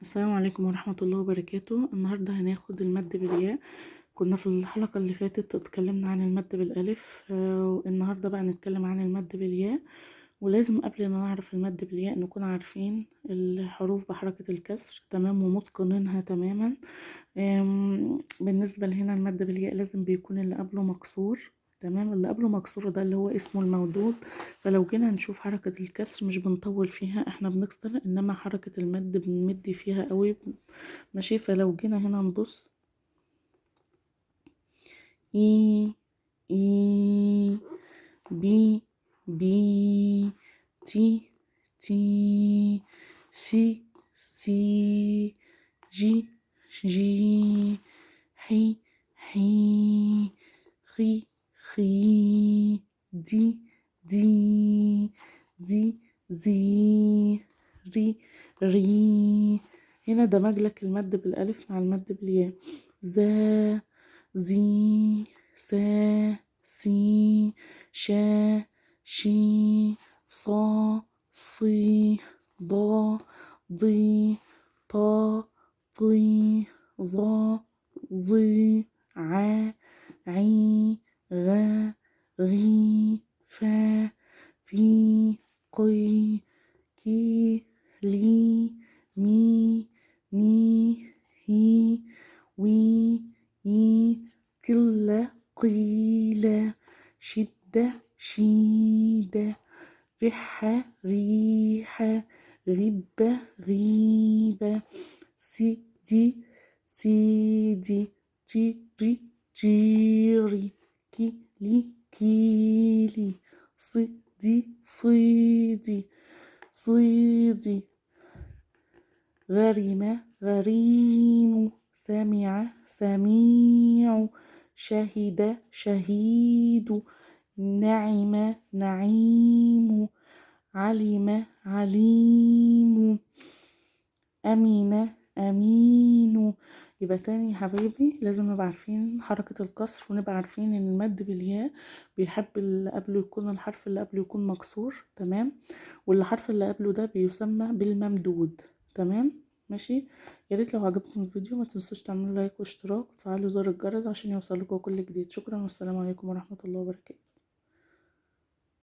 السلام عليكم ورحمة الله وبركاته. النهاردة هناخد المد بالياء. كنا في الحلقة اللي فاتت اتكلمنا عن المد بالألف، والنهاردة بقى نتكلم عن المد بالياء. ولازم قبل ما نعرف المد بالياء نكون عارفين الحروف بحركة الكسر تمام ومتقنينها تماما. بالنسبة لهنا المد بالياء لازم بيكون اللي قبله مكسور تمام. اللي قبله مكسور ده اللي هو اسمه المودود. فلو جينا نشوف حركة الكسر مش بنطول فيها، احنا بنكسر، انما حركة المد بنمد فيها قوي. ماشي، فلو جينا هنا نبص اي اي بي بي تي تي سي سي جي جي حي حي خي خي دي دي زي زي ري ري. هنا دمج لك المد بالألف مع المد بالياء. زا زي سا سي شا شي صا صي ضا ضي طا طي ظا ظي ع عي غا غي فا في قي كي لي مي ني هي وي ي كل قيل شدة شيدة ريحة ريحة غبة غيبة سيدي سيدي جيري جيري كيلي كيلي صيدي صيدي صيدي غريمة غريم سمع سميع شهد شهيد نعم نعيم علم عليم أمين أمين. يبقى تاني يا حبايبي لازم نبقى عارفين حركة الكسر، ونبقى عارفين ان المد بالياء بيحب اللي قبله يكون الحرف اللي قبله يكون مكسور تمام، والحرف اللي قبله ده بيسمى بالممدود تمام. ماشي، يا ريت لو عجبكم الفيديو ما تنسوش تعملوا لايك واشتراك وتفعلوا زر الجرس عشان يوصلكوا كل جديد. شكرا والسلام عليكم ورحمة الله وبركاته.